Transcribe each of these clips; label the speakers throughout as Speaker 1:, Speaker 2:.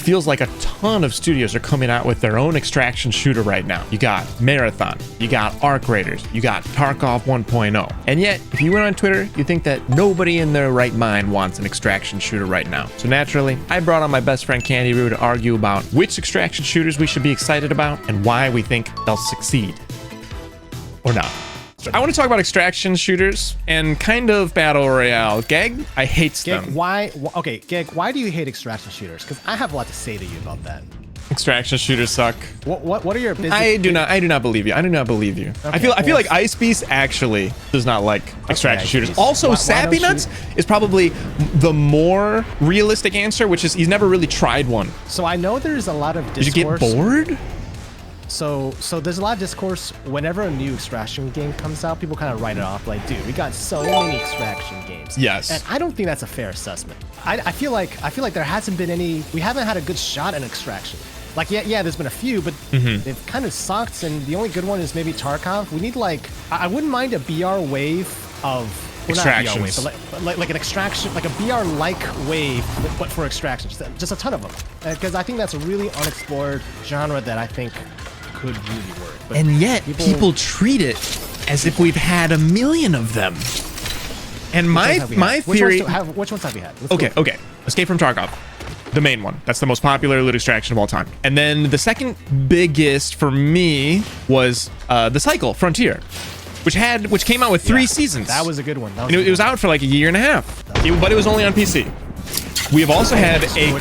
Speaker 1: feels like a ton of studios are coming out with their own extraction shooter right now. You got Marathon, you got Arc Raiders, you got Tarkov 1.0. And yet, if you went on Twitter, you think that nobody in their right mind wants an extraction shooter right now. So naturally, I brought on my best friend Kandy to argue about which extraction shooters we should be excited about and why we think they'll succeed. Or not. I want to talk about extraction shooters and kind of battle royale. Geg, I hate them.
Speaker 2: Geg, why do you hate extraction shooters? Because I have a lot to say to you about that.
Speaker 1: Extraction shooters suck.
Speaker 2: What are your business?
Speaker 1: I do not believe you. I do not believe you. Okay, I feel like Ice Beast actually does not like extraction shooters. Also, Sappy Nuts is probably the more realistic answer, which is he's never really tried one.
Speaker 2: So I know there's a lot of discourse.
Speaker 1: Did you get bored?
Speaker 2: So there's a lot of discourse whenever a new extraction game comes out. People kind of write it off like, dude, we got so many extraction games.
Speaker 1: Yes.
Speaker 2: And I don't think that's a fair assessment. I feel like there hasn't been any. We haven't had a good shot at extraction. Like, yeah, there's been a few, but they've kind of sucked, and the only good one is maybe Tarkov. We need, like, I wouldn't mind a BR wave of...
Speaker 1: extractions.
Speaker 2: Not BR wave, but like an extraction, like a BR-like wave, but for extractions. Just a ton of them. Because I think that's a really unexplored genre that I think could really work. But
Speaker 1: and yet, people treat it as if we've had a million of them. And my theory...
Speaker 2: Which ones have we had?
Speaker 1: Okay. Escape from Tarkov. The main one. That's the most popular loot extraction of all time. And then the second biggest for me was The Cycle Frontier, which came out with 3 seasons.
Speaker 2: That was a good one.
Speaker 1: It was out for like a year and a half, but it was only on PC. We have also had a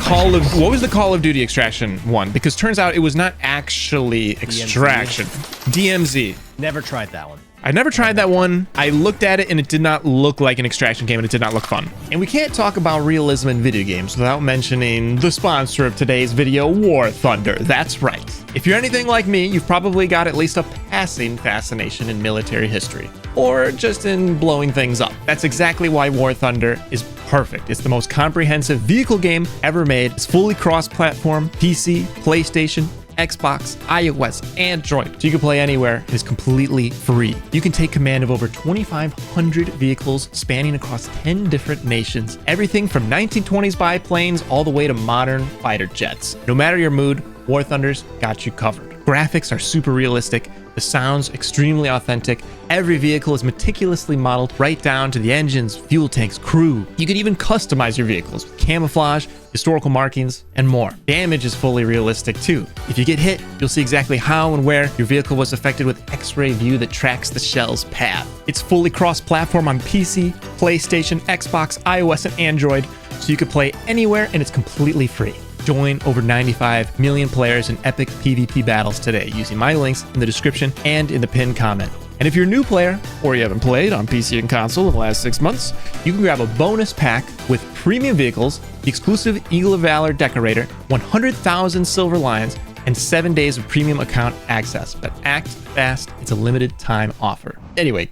Speaker 1: what was the Call of Duty extraction one? Because turns out it was not actually extraction. DMZ.
Speaker 2: Never tried that one.
Speaker 1: I never tried that one. I looked at it and it did not look like an extraction game and it did not look fun. And we can't talk about realism in video games without mentioning the sponsor of today's video, War Thunder. That's right. If you're anything like me, you've probably got at least a passing fascination in military history, or just in blowing things up. That's exactly why War Thunder is perfect. It's the most comprehensive vehicle game ever made. It's fully cross-platform, PC, PlayStation, Xbox, iOS, Android. So you can play anywhere. It is completely free. You can take command of over 2,500 vehicles spanning across 10 different nations. Everything from 1920s biplanes all the way to modern fighter jets. No matter your mood, War Thunder's got you covered. Graphics are super realistic. The sound's extremely authentic. Every vehicle is meticulously modeled right down to the engines, fuel tanks, crew. You can even customize your vehicles with camouflage, historical markings, and more. Damage is fully realistic too. If you get hit, you'll see exactly how and where your vehicle was affected with X-ray view that tracks the shell's path. It's fully cross-platform on PC, PlayStation, Xbox, iOS, and Android, so you can play anywhere and it's completely free. Join over 95 million players in epic PvP battles today using my links in the description and in the pinned comment. And if you're a new player, or you haven't played on PC and console in the last 6 months, you can grab a bonus pack with premium vehicles, the exclusive Eagle of Valor Decorator, 100,000 Silver Lions, and 7 days of premium account access. But act fast, it's a limited time offer. Anyway,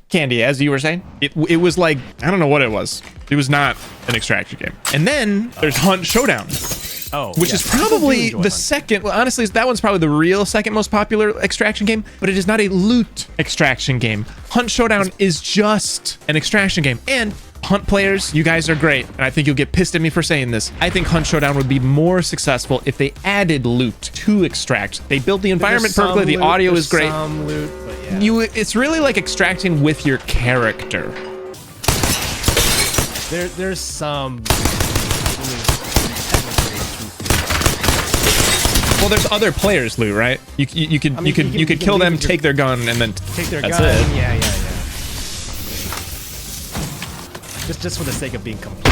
Speaker 1: Kandy, as you were saying, it was like, I don't know what it was. It was not an extraction game. And then there's Hunt Showdown. Which is probably the second, well, honestly, that one's probably the real second most popular extraction game, but it is not a loot extraction game. Hunt Showdown is just an extraction game. And Hunt players, you guys are great, and I think you'll get pissed at me for saying this. I think Hunt Showdown would be more successful if they added loot to extract. They built the environment perfectly, the audio is great.
Speaker 2: Loot, but yeah.
Speaker 1: It's really like extracting with your character.
Speaker 2: There's some...
Speaker 1: Well, there's other players' loot, right? You could kill them, take their gun, and then
Speaker 2: take their gun.
Speaker 1: It.
Speaker 2: Yeah. Just for the sake of being completely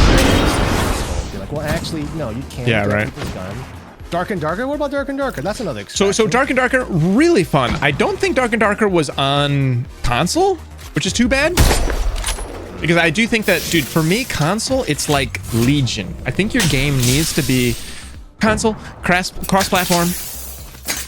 Speaker 2: be like, well, actually, no, you can't.
Speaker 1: Yeah, right.
Speaker 2: People's gun. Dark and Darker. What about Dark and Darker? That's another extraction.
Speaker 1: So Dark and Darker, really fun. I don't think Dark and Darker was on console, which is too bad. Because I do think that, dude, for me, console, it's like Legion. I think your game needs to be console, cross-platform.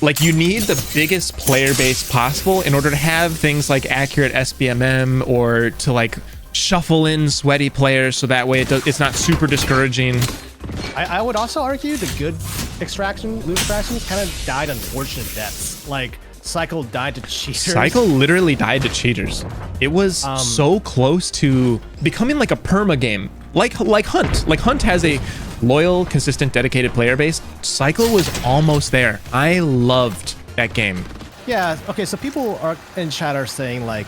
Speaker 1: Like, you need the biggest player base possible in order to have things like accurate SBMM or to like shuffle in sweaty players so that way it's not super discouraging.
Speaker 2: I would also argue the good loot extractions kind of died unfortunate deaths. Like, Cycle died to cheaters.
Speaker 1: Cycle literally died to cheaters. It was so close to becoming like a perma game. Like Hunt. Like Hunt has a loyal, consistent, dedicated player base, Cycle was almost there. I loved that game.
Speaker 2: Yeah, okay, so people are in chat are saying like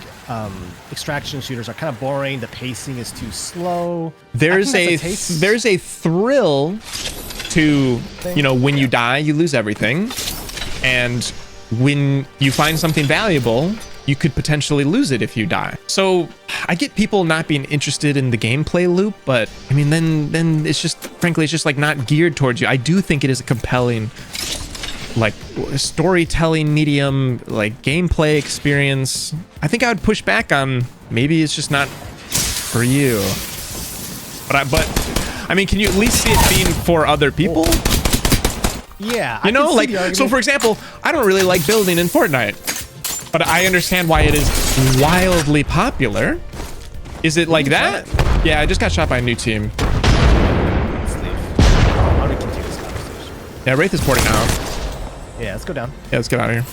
Speaker 2: extraction shooters are kind of boring, the pacing is too slow.
Speaker 1: There's a thrill to, you know, when you die, you lose everything. And when you find something valuable, you could potentially lose it if you die. So I get people not being interested in the gameplay loop, but I mean, then it's just, frankly, it's just like not geared towards you. I do think it is a compelling, like, storytelling medium, like gameplay experience. I think I would push back on maybe it's just not for you. But I mean, can you at least see it being for other people?
Speaker 2: Yeah,
Speaker 1: you know, like, so for example, I don't really like building in Fortnite, but I understand why it is wildly popular. Is it like that? Yeah, I just got shot by a new team.
Speaker 2: Let's leave. How do we continue this conversation?
Speaker 1: Yeah, Wraith is porting out.
Speaker 2: Yeah, let's go down.
Speaker 1: Yeah, let's get out of here.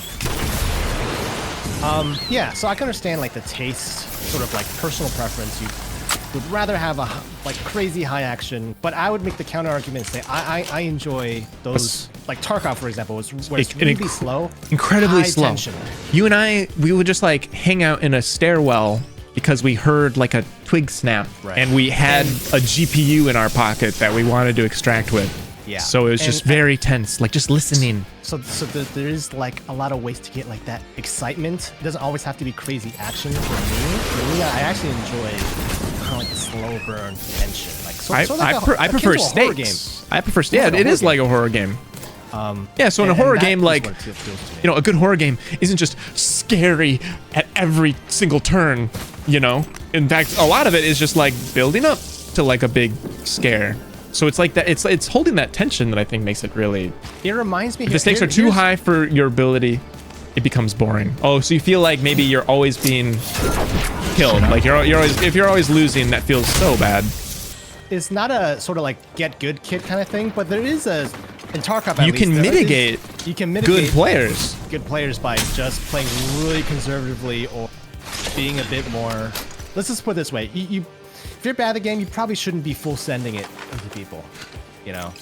Speaker 2: Yeah, so I can understand like the taste, sort of like personal preference. You would rather have a like crazy high action, but I would make the counter argument and say I enjoy those, like Tarkov, for example, where it's really slow,
Speaker 1: incredibly slow.
Speaker 2: Tension.
Speaker 1: You and we would just like hang out in a stairwell because we heard like a twig snap, and we had a GPU in our pocket that we wanted to extract with. Yeah. So it was just very tense, like just listening.
Speaker 2: So there is like a lot of ways to get like that excitement. It doesn't always have to be crazy action for me. I actually enjoy kind of like the slow burn tension. Like
Speaker 1: I prefer stakes. I prefer yeah, it is like a horror game. Yeah, so in a horror game, like, you know, a good horror game isn't just scary at every single turn, you know? In fact, a lot of it is just like building up to like a big scare. So it's like that, it's holding that tension that I think makes it really...
Speaker 2: It reminds me...
Speaker 1: If the stakes are too high for your ability, it becomes boring. Oh, so you feel like maybe you're always being killed. Like you're always, if you're always losing, that feels so bad.
Speaker 2: It's not a sort of like get good kit kind of thing, but there is a... In Tarkov, at
Speaker 1: you can mitigate good players
Speaker 2: by just playing really conservatively or being a bit more... Let's just put it this way. If you're bad at the game, you probably shouldn't be full sending it into people, you know?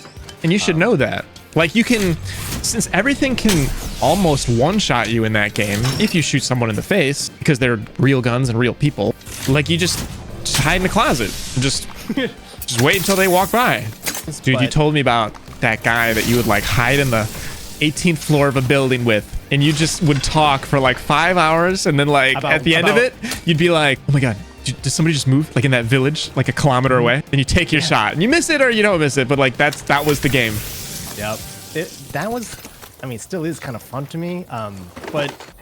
Speaker 1: And you should know that. Like you can, since everything can almost one-shot you in that game, if you shoot someone in the face, because they're real guns and real people, like you just hide in the closet and just wait until they walk by. Dude, you told me about that guy that you would like hide in the 18th floor of a building with, and you just would talk for like 5 hours, and then like at the end of it, you'd be like, oh my God, did somebody just move like in that village like a kilometer away, and you take your shot and you miss it or you don't miss it, but like that was the game.
Speaker 2: Yep. That was, I mean, still is kind of fun to me.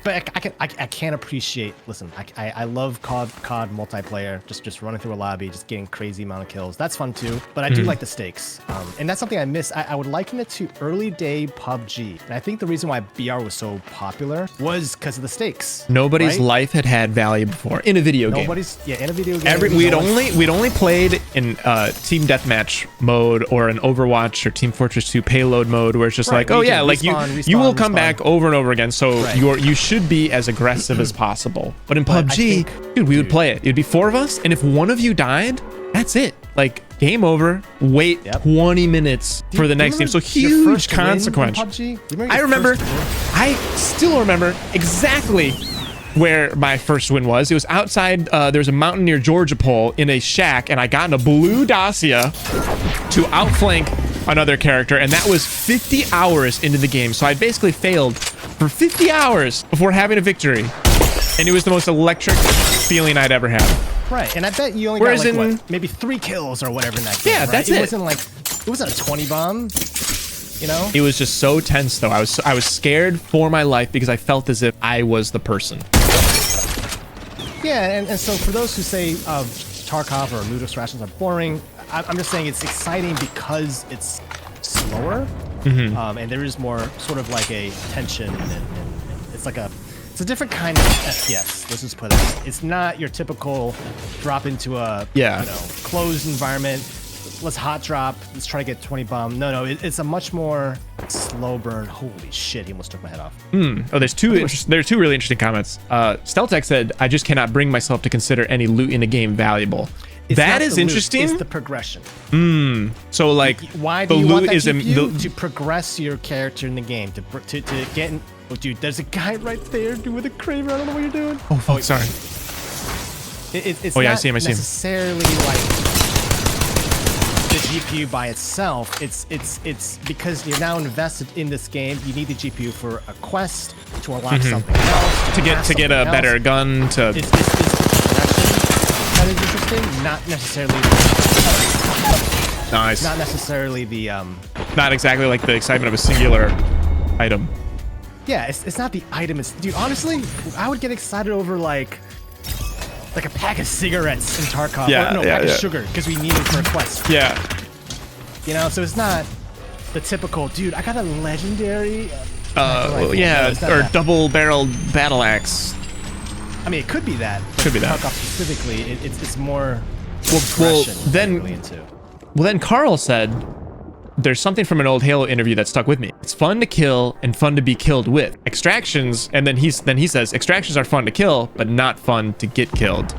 Speaker 2: But I can't appreciate. Listen, I love COD multiplayer. Just running through a lobby, just getting crazy amount of kills. That's fun too. But I do like the stakes. And that's something I miss. I would liken it to early day PUBG. And I think the reason why BR was so popular was because of the stakes.
Speaker 1: Nobody's life had value before in a video game.
Speaker 2: In a video game.
Speaker 1: We'd only played in team deathmatch mode or an Overwatch or Team Fortress 2 payload mode, where it's just like, oh yeah, like you will come back over and over again. So you should be as aggressive as possible. But in PUBG, dude, we would play it. It'd be 4 of us, and if one of you died, that's it. Like game over. Wait 20 minutes for the next team. So huge consequence. I still remember exactly where my first win was. It was outside, there's a mountain near Georgia Pole in a shack, and I got in a blue Dacia to outflank another character, and that was 50 hours into the game. So I basically failed for 50 hours before having a victory, and it was the most electric feeling I'd ever had.
Speaker 2: Right, and I bet you only got like what, maybe 3 kills or whatever in that game.
Speaker 1: Yeah, that's it.
Speaker 2: It wasn't a 20 bomb. You know?
Speaker 1: It was just so tense though. I was scared for my life because I felt as if I was the person.
Speaker 2: Yeah, and so for those who say Tarkov or loot extractions are boring, I'm just saying it's exciting because it's slower, and there is more sort of like a tension, and it's a different kind of FPS. Let's just put it. It's not your typical drop into a closed environment. Let's hot drop. Let's try to get 20 bomb. No, it's a much more slow burn. Holy shit! He almost took my head off.
Speaker 1: Oh, there's two really interesting comments. Steltech said, "I just cannot bring myself to consider any loot in a game valuable."
Speaker 2: It's
Speaker 1: That
Speaker 2: not
Speaker 1: is
Speaker 2: the loot,
Speaker 1: interesting.
Speaker 2: It's the progression.
Speaker 1: So like,
Speaker 2: Why
Speaker 1: the
Speaker 2: do you want
Speaker 1: loot
Speaker 2: that
Speaker 1: is
Speaker 2: GPU? To progress your character in the game, to get in. Oh, dude, there's a guy right there, dude, with a craver. I don't know what you're doing.
Speaker 1: Oh, fuck, sorry.
Speaker 2: It's
Speaker 1: Oh, yeah, I
Speaker 2: not
Speaker 1: see him, I see him.
Speaker 2: necessarily like the GPU by itself. It's because you're now invested in this game. You need the GPU for a quest, to unlock something else,
Speaker 1: to get a better gun. To
Speaker 2: it's the progression that is interesting, not necessarily.
Speaker 1: Nice.
Speaker 2: Not necessarily the
Speaker 1: Not exactly like the excitement of a singular item.
Speaker 2: Yeah, it's not the item. It's, dude, honestly, I would get excited over like a pack of cigarettes in Tarkov.
Speaker 1: Yeah,
Speaker 2: or, no,
Speaker 1: yeah,
Speaker 2: pack
Speaker 1: yeah.
Speaker 2: of sugar because we need it for a quest.
Speaker 1: Yeah.
Speaker 2: You know, so it's not the typical, dude, I got a legendary.
Speaker 1: Yeah,
Speaker 2: it's not
Speaker 1: or
Speaker 2: that.
Speaker 1: double-barreled battle axe.
Speaker 2: I mean, it could be that. But
Speaker 1: Could be that.
Speaker 2: Tarkov specifically, it's more.
Speaker 1: Well,
Speaker 2: progression
Speaker 1: then-
Speaker 2: really into.
Speaker 1: Well, then Carl said, there's something from an old Halo interview that stuck with me. It's fun to kill and fun to be killed with. Extractions, and then he says, extractions are fun to kill, but not fun to get killed.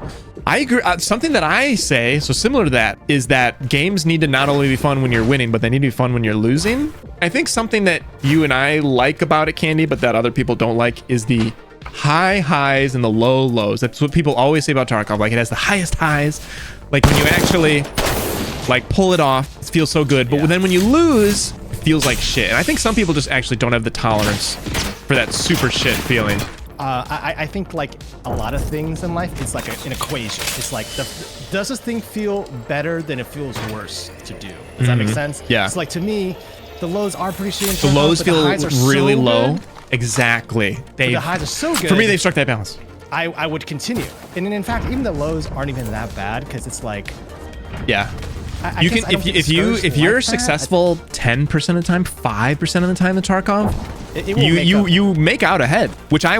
Speaker 1: I agree. Something that I say, so similar to that, is that games need to not only be fun when you're winning, but they need to be fun when you're losing. I think something that you and I like about it, Kandy, but that other people don't like, is the high highs and the low lows. That's what people always say about Tarkov. Like, it has the highest highs. Like, when you actually like pull it off, it feels so good, but then when you lose, it feels like shit. And I think some people just actually don't have the tolerance for that super shit feeling.
Speaker 2: I think like a lot of things in life, it's like an equation. It's like, does this thing feel better than it feels worse to do? Does that make sense?
Speaker 1: Yeah.
Speaker 2: It's like, to me, the lows are pretty shitty.
Speaker 1: The lows feel
Speaker 2: highs are
Speaker 1: really
Speaker 2: so
Speaker 1: low.
Speaker 2: good.
Speaker 1: Exactly.
Speaker 2: The highs are so good.
Speaker 1: For me, they've struck that balance.
Speaker 2: I would continue. And in fact, even the lows aren't even that bad because it's like,
Speaker 1: Yeah.
Speaker 2: I
Speaker 1: You
Speaker 2: guess
Speaker 1: can
Speaker 2: I don't think
Speaker 1: if
Speaker 2: Scourge
Speaker 1: you're
Speaker 2: like that.
Speaker 1: successful 10% of the time, 5% of the time in Tarkov,
Speaker 2: It will make up.
Speaker 1: you make out ahead, which I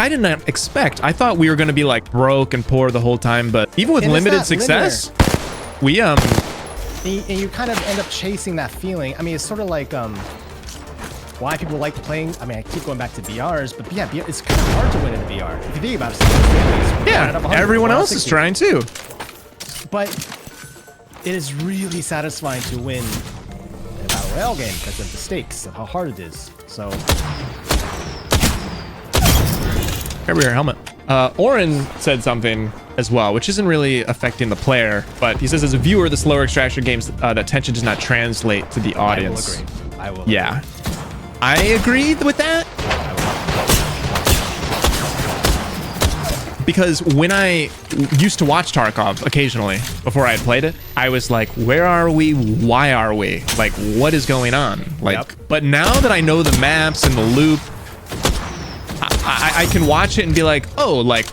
Speaker 1: did not expect. I thought we were going to be like broke and poor the whole time, but even with
Speaker 2: And it's
Speaker 1: limited
Speaker 2: not
Speaker 1: success, we
Speaker 2: And you kind of end up chasing that feeling. I mean, it's sort of like why people like playing. I mean, I keep going back to BRs, but yeah, it's kind of hard to win in a BR. If you think about it, it's
Speaker 1: yeah,
Speaker 2: 1 out of 100,
Speaker 1: everyone
Speaker 2: 1 out of
Speaker 1: else is
Speaker 2: 60.
Speaker 1: trying too.
Speaker 2: But it is really satisfying to win in a battle royale game because of the stakes of how hard it is. So,
Speaker 1: Grab your helmet. Oren said something as well, which isn't really affecting the player, but he says as a viewer, the slower extraction games, that tension does not translate to the audience.
Speaker 2: I will agree.
Speaker 1: Yeah, I agree with that. Because when I used to watch Tarkov occasionally before I had played it, I was like, where are we? Why are we? Like, what is going on? Like, but now that I know the maps and the loop, I can watch it and be like, oh, like,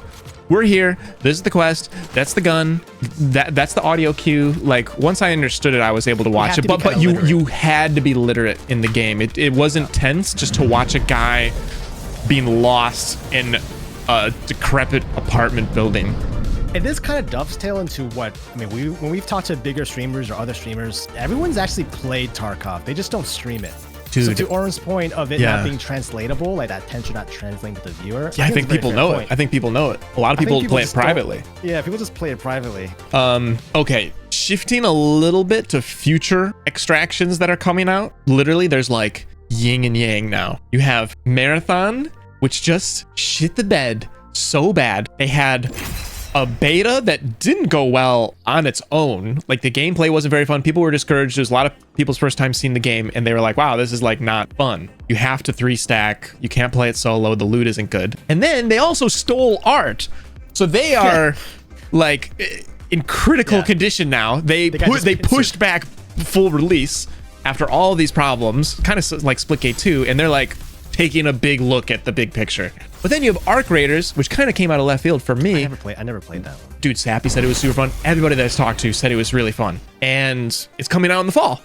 Speaker 1: we're here. This is the quest. That's the gun. That's the audio cue. Like, once I understood it, I was able to watch it. But you had to be literate in the game. It wasn't tense just to watch a guy being lost in a decrepit apartment building.
Speaker 2: And this kind of dovetail into what, I mean, when we've talked to bigger streamers or other streamers, everyone's actually played Tarkov. They just don't stream it.
Speaker 1: Dude.
Speaker 2: So to Oren's point of it not being translatable, like that tension not translating to the viewer.
Speaker 1: Yeah, I think people know it. I think people know it. A lot of people play it privately.
Speaker 2: Yeah, people just play it privately.
Speaker 1: Okay, shifting a little bit to future extractions that are coming out. Literally, there's like yin and yang now. You have Marathon, which just shit the bed so bad. They had a beta that didn't go well on its own. Like, the gameplay wasn't very fun. People were discouraged. There's a lot of people's first time seeing the game, and they were like, wow, this is like not fun. You have to 3-stack. You can't play it solo. The loot isn't good. And then they also stole art. So they are like in critical condition now. They pushed back full release after all these problems, kind of like Splitgate 2, and they're like taking a big look at the big picture. But then you have Arc Raiders, which kind of came out of left field for me.
Speaker 2: I never played that one.
Speaker 1: Dude, Sappy said it was super fun. Everybody that I've talked to said it was really fun. And it's coming out in the fall.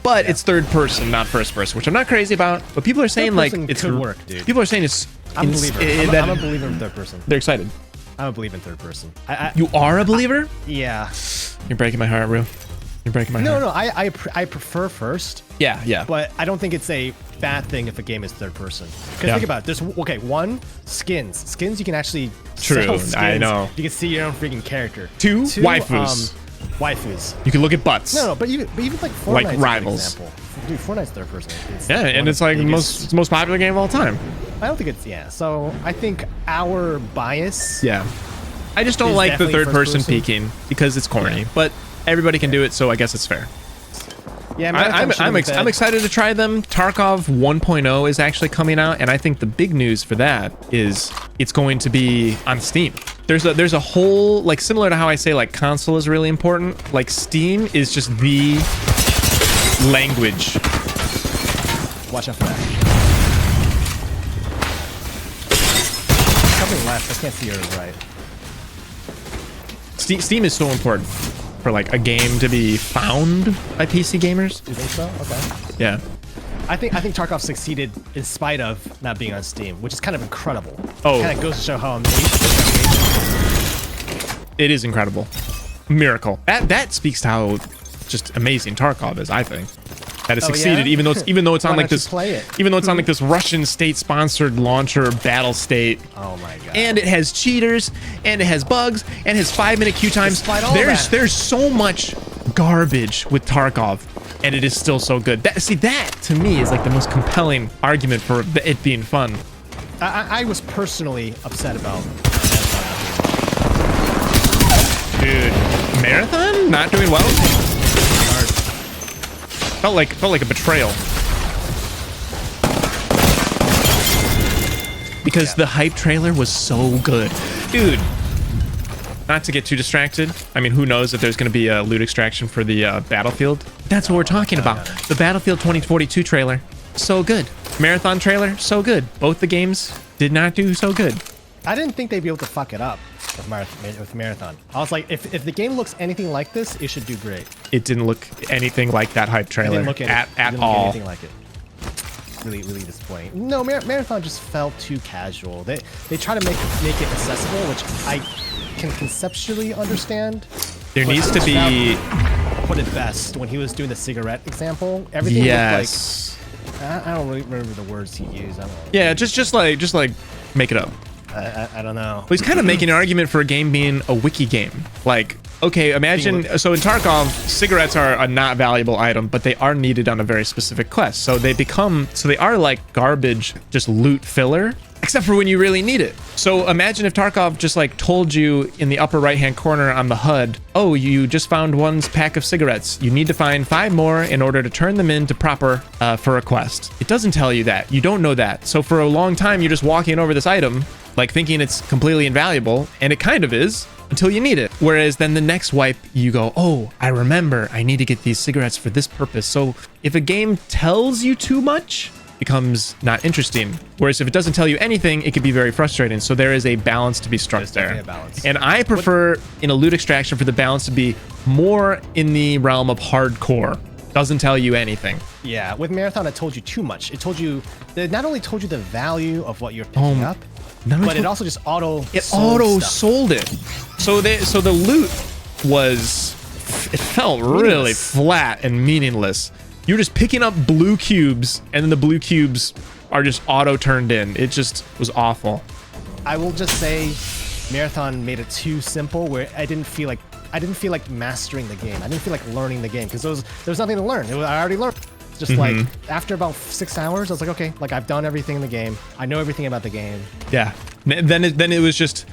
Speaker 1: But it's third person, not first person, which I'm not crazy about. But people are saying like it's
Speaker 2: could work, dude.
Speaker 1: People are saying it's
Speaker 2: I'm a believer. I'm a believer in third person.
Speaker 1: They're excited.
Speaker 2: I'm a believer in third person.
Speaker 1: You are a believer?
Speaker 2: Yeah.
Speaker 1: You're breaking my heart, bro. You're breaking my heart.
Speaker 2: No, I prefer first.
Speaker 1: Yeah.
Speaker 2: But I don't think it's a bad thing if a game is third person. Because think about it. There's one, skins. Skins you can actually sell skins.
Speaker 1: I know.
Speaker 2: You can see your own freaking character.
Speaker 1: Two waifus.
Speaker 2: Waifus.
Speaker 1: You can look at butts.
Speaker 2: No, but even like Fortnite's
Speaker 1: Like rivals.
Speaker 2: a good example. Dude, Fortnite's third person.
Speaker 1: Yeah, and it's like the most popular game of all time.
Speaker 2: I don't think it's So I think our bias.
Speaker 1: Yeah. I just don't
Speaker 2: Is
Speaker 1: like the
Speaker 2: definitely
Speaker 1: third person
Speaker 2: first person.
Speaker 1: peeking because it's corny, but everybody can do it, so I guess it's fair.
Speaker 2: Yeah,
Speaker 1: I'm excited to try them. Tarkov 1.0 is actually coming out, and I think the big news for that is it's going to be on Steam. There's a whole, like, similar to how I say like console is really important, like Steam is just the language.
Speaker 2: Watch out for that. Coming left. I can't see her right.
Speaker 1: Steam is so important for like a game to be found by PC gamers.
Speaker 2: You think so? Okay.
Speaker 1: Yeah.
Speaker 2: I think Tarkov succeeded in spite of not being on Steam, which is kind of incredible.
Speaker 1: Oh.
Speaker 2: It kind of goes to show how
Speaker 1: It is incredible. Miracle. That speaks to how just amazing Tarkov is, I think. That it succeeded,
Speaker 2: yeah?
Speaker 1: even though it's on
Speaker 2: Why
Speaker 1: like
Speaker 2: don't you
Speaker 1: this
Speaker 2: play it?
Speaker 1: even though it's on like this Russian state-sponsored launcher battle state.
Speaker 2: Oh my god.
Speaker 1: And it has cheaters, and it has bugs, and has 5-minute queue times.
Speaker 2: Despite all
Speaker 1: There's so much garbage with Tarkov, and it is still so good. That to me is like the most compelling argument for it being fun.
Speaker 2: I was personally upset about.
Speaker 1: Dude, Marathon not doing well. Felt like a betrayal. Because the hype trailer was so good. Dude, not to get too distracted. I mean, who knows if there's going to be a loot extraction for the Battlefield. That's what we're talking about. The Battlefield 2042 trailer, so good. Marathon trailer, so good. Both the games did not do so good.
Speaker 2: I didn't think they'd be able to fuck it up with Marathon. I was like, if the game looks anything like this, it should do great.
Speaker 1: It didn't look anything like that hype trailer at all.
Speaker 2: Anything like it. Really disappointing. No, Marathon just felt too casual. They try to make it accessible, which I can conceptually understand.
Speaker 1: There needs to be.
Speaker 2: Put it best when he was doing the cigarette example. Everything
Speaker 1: Yes.
Speaker 2: looked like. I don't really remember the words he used. I don't know.
Speaker 1: Yeah, just like make it up.
Speaker 2: I don't know.
Speaker 1: Well, he's kind of making an argument for a game being a wiki game. Like, okay, imagine, so in Tarkov, cigarettes are a not valuable item, but they are needed on a very specific quest. So they are like garbage, just loot filler, except for when you really need it. So imagine if Tarkov just like told you in the upper right-hand corner on the HUD, oh, you just found one pack of cigarettes. You need to find 5 more in order to turn them into proper for a quest. It doesn't tell you that. You don't know that. So for a long time, you're just walking over this item, like thinking it's completely invaluable, and it kind of is until you need it. Whereas then the next wipe, you go, oh, I remember I need to get these cigarettes for this purpose. So if a game tells you too much, it becomes not interesting. Whereas if it doesn't tell you anything, it could be very frustrating. So there is a balance to be struck there. And I prefer in a loot extraction for the balance to be more in the realm of hardcore. Doesn't tell you anything.
Speaker 2: Yeah, with Marathon, it told you too much. It not only told you the value of what you're picking up, but it also just sold it. So the loot it felt really flat and meaningless. You're just picking up blue cubes, and then the blue cubes are just auto turned in. It just was awful. I will just say, Marathon made it too simple, where I didn't feel like mastering the game. I didn't feel like learning the game because there was nothing to learn. I already learned. Just like after about 6 hours, I was like, okay, like I've done everything in the game. I know everything about the game.
Speaker 1: Yeah. Then it was just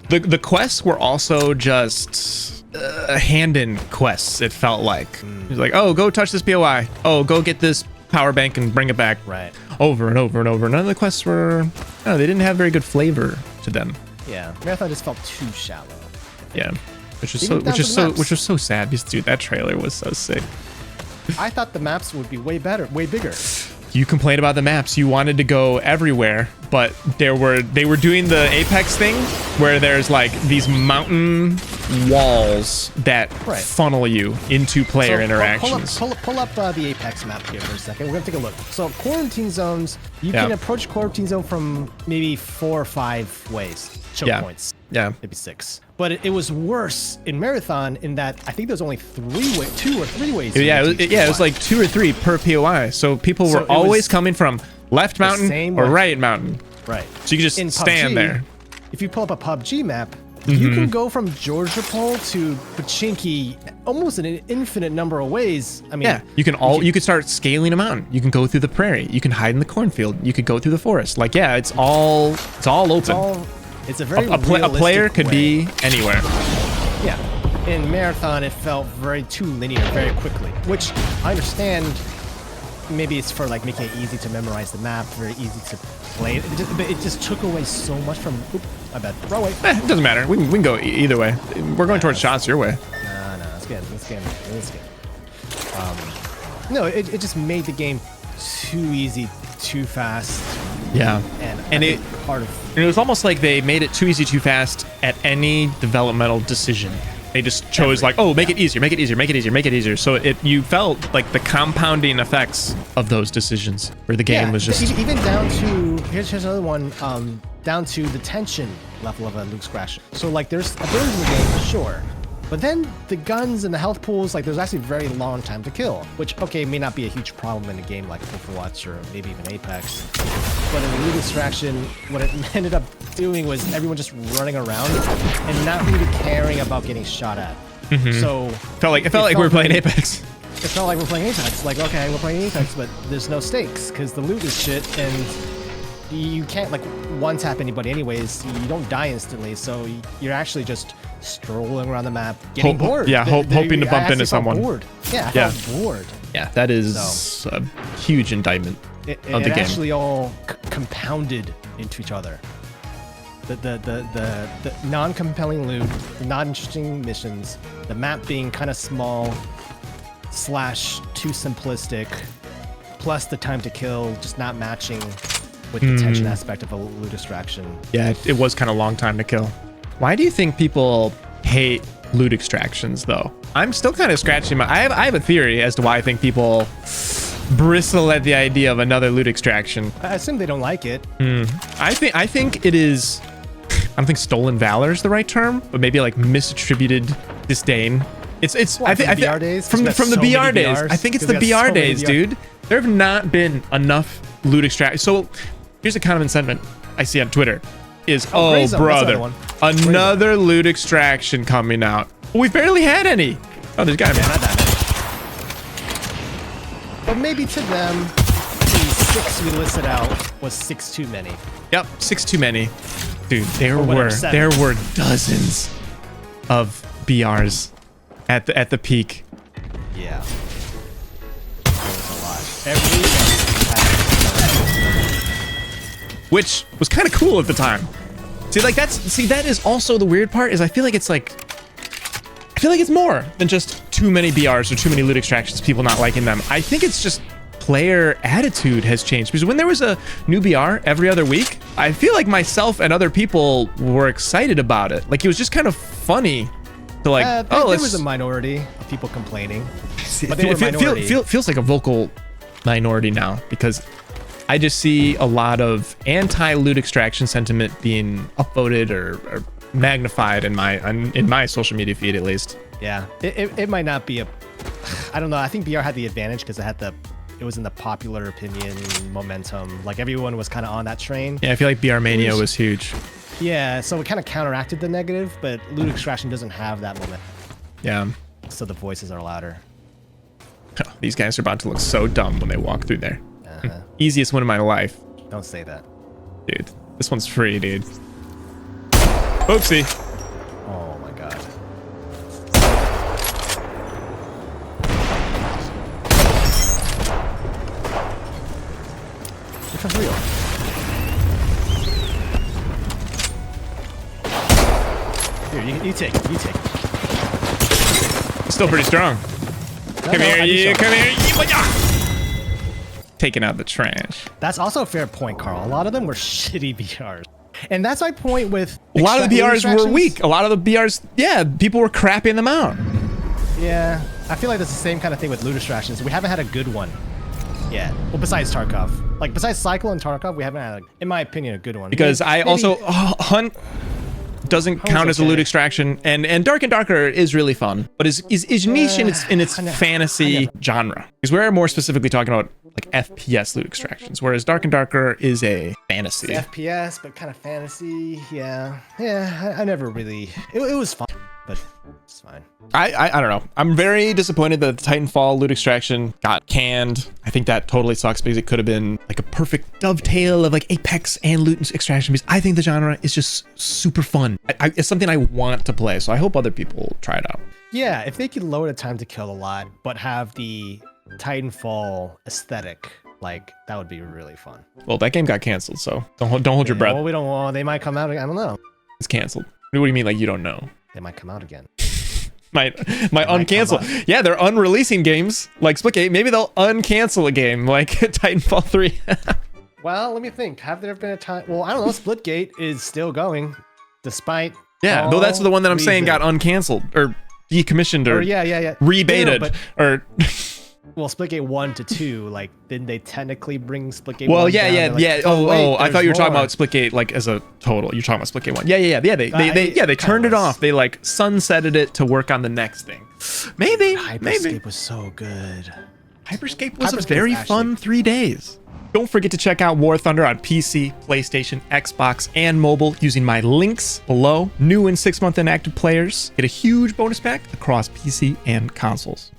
Speaker 1: the quests were also just hand-in quests. It felt like it was like, oh, go touch this POI. Oh, go get this power bank and bring it back.
Speaker 2: Right.
Speaker 1: Over and over and over. None of the quests were. No, they didn't have very good flavor to them.
Speaker 2: Yeah. Marathon just felt too shallow.
Speaker 1: Yeah. Which was so sad because dude, that trailer was so sick.
Speaker 2: I thought the maps would be way better, way bigger.
Speaker 1: You complained about the maps. You wanted to go everywhere, but they were doing the Apex thing where there's like these mountain walls that funnel you into player interactions.
Speaker 2: Pull up the Apex map here for a second. We're gonna take a look. So quarantine zones, you can approach quarantine zone from maybe 4 or 5 ways. Choke points.
Speaker 1: Yeah.
Speaker 2: Maybe 6. But it was worse in Marathon in that I think there was only 2 or 3 ways.
Speaker 1: It was like 2 or 3 per POI. So people were always coming from left mountain or right mountain.
Speaker 2: Right.
Speaker 1: So you could just stand there.
Speaker 2: If you pull up a PUBG map, you can go from Georgia Pole to Pachinki almost in an infinite number of ways. I mean,
Speaker 1: Yeah, you could start scaling a mountain. You can go through the prairie. You can hide in the cornfield. You could go through the forest. Like, yeah, it's all open.
Speaker 2: It's a very
Speaker 1: a player could be anywhere.
Speaker 2: Yeah. In Marathon, it felt too linear very quickly, which I understand. Maybe it's for like making it easy to memorize the map, very easy to play. But it just took away so much from. Oops, I bet. Throw away.
Speaker 1: It doesn't matter. We can go either way. We're going towards shots your way.
Speaker 2: No, let's get. No, it just made the game too easy, too fast.
Speaker 1: Yeah, and it was almost like they made it too easy, too fast at any developmental decision. They just chose like, oh, make it easier, make it easier, make it easier, make it easier. So you felt like the compounding effects of those decisions, where the game was just
Speaker 2: even down to here's another one. Down to the tension level of a Luke Scratch. So like there's abilities in the game, sure. But then the guns and the health pools, like there's actually a very long time to kill, which, okay, may not be a huge problem in a game like Overwatch or maybe even Apex. But in the Loot Extraction, what it ended up doing was everyone just running around and not really caring about getting shot at. So
Speaker 1: it felt like we were playing Apex.
Speaker 2: It felt like we're playing Apex. Like, okay, we're playing Apex, but there's no stakes because the loot is shit and you can't like one tap anybody anyways. You don't die instantly, so you're actually just strolling around the map, getting bored.
Speaker 1: Yeah, hoping to bump into someone.
Speaker 2: Bored. Yeah, I felt bored.
Speaker 1: Yeah, that is a huge indictment of the game.
Speaker 2: It actually all compounded into each other. The non-compelling loot, the non-interesting missions, the map being kind of small / too simplistic, plus the time to kill just not matching with the tension aspect of a loot extraction.
Speaker 1: Yeah, it was kind of long time to kill. Why do you think people hate loot extractions, though? I'm still kind of scratching my... I have a theory as to why I think people bristle at the idea of another loot extraction.
Speaker 2: I assume they don't like it.
Speaker 1: I think it is... I don't think stolen valor is the right term, but maybe like misattributed disdain. It's
Speaker 2: what, from the BR days?
Speaker 1: From the BR days. I think it's the BR days, dude. There have not been enough loot extract. So here's a common sentiment I see on Twitter is, oh brother, another loot extraction coming out. We've barely had any. Oh, there's gotta be.
Speaker 2: Not that many. But maybe to them, the 6 we listed out was 6 too many.
Speaker 1: Yep, 6 too many. Dude, there were dozens of BRs at the peak.
Speaker 2: Yeah. There was a lot.
Speaker 1: Which was kind of cool at the time. That is also the weird part is I feel like it's more than just too many BRs or too many loot extractions, people not liking them. I think it's just player attitude has changed, because when there was a new BR every other week, I feel like myself and other people were excited about it. Like it was just kind of funny to like,
Speaker 2: there was a minority of people complaining. But they were minority.
Speaker 1: Feels like a vocal minority now, because I just see a lot of anti-loot extraction sentiment being upvoted or magnified in my social media feed, at least.
Speaker 2: Yeah, it might not be I don't know. I think BR had the advantage because it was in the popular opinion momentum. Like everyone was kind of on that train.
Speaker 1: Yeah, I feel like BR Mania was huge.
Speaker 2: Yeah, so it kind of counteracted the negative, but loot extraction doesn't have that momentum.
Speaker 1: Yeah.
Speaker 2: So the voices are louder.
Speaker 1: Oh, these guys are about to look so dumb when they walk through there. Easiest win of my life.
Speaker 2: Don't say that.
Speaker 1: Dude, this one's free, dude. Oopsie.
Speaker 2: Oh my god. Which one's real? Here, you take it. You take it.
Speaker 1: Still pretty strong. Come here, you. Come here. Taking out the trash.
Speaker 2: That's also a fair point, Carl. A lot of them were shitty BRs. And that's my point with...
Speaker 1: A lot of the BRs were weak. A lot of the BRs, yeah, people were crapping them out.
Speaker 2: Yeah, I feel like that's the same kind of thing with loot extractions. We haven't had a good one yet. Well, besides Tarkov. Like, besides Cycle and Tarkov, we haven't had, in my opinion, a good one.
Speaker 1: Because I also... doesn't count as a loot extraction, and Dark and Darker is really fun, but is niche in its fantasy genre. Because we're more specifically talking about like FPS loot extractions, whereas Dark and Darker is a fantasy.
Speaker 2: It's FPS, but kind of fantasy. Yeah. I never really. It was fun, but it's fine.
Speaker 1: I don't know. I'm very disappointed that the Titanfall loot extraction got canned. I think that totally sucks because it could have been like a perfect dovetail of like Apex and loot extraction. Because I think the genre is just super fun. It's something I want to play, so I hope other people try it out.
Speaker 2: Yeah, if they could lower the time to kill a lot, but have the Titanfall aesthetic, like that would be really fun.
Speaker 1: Well, that game got canceled, so don't hold your breath.
Speaker 2: Well, we don't. Well, they might come out. I don't know.
Speaker 1: It's canceled. What do you mean, like you don't know?
Speaker 2: They might come out again.
Speaker 1: might uncancel. Yeah, they're unreleasing games like Splitgate. Maybe they'll uncancel a game like Titanfall 3.
Speaker 2: Well, let me think. Have there been a time? Well, I don't know. Splitgate is still going, despite.
Speaker 1: Yeah, though that's the one that I'm saying got uncanceled or decommissioned or rebaited or.
Speaker 2: Well, Splitgate 1 to 2, like, didn't they technically bring Splitgate 1
Speaker 1: Well,
Speaker 2: down?
Speaker 1: yeah. Oh, I thought you were talking about Splitgate like as a total. You're talking about Splitgate 1. Yeah. They turned it off. They like sunsetted it to work on the next thing. Maybe.
Speaker 2: Hyperscape was so good.
Speaker 1: Hyperscape was a very fun 3 days. Don't forget to check out War Thunder on PC, PlayStation, Xbox, and mobile using my links below. New and 6-month inactive players get a huge bonus pack across PC and consoles.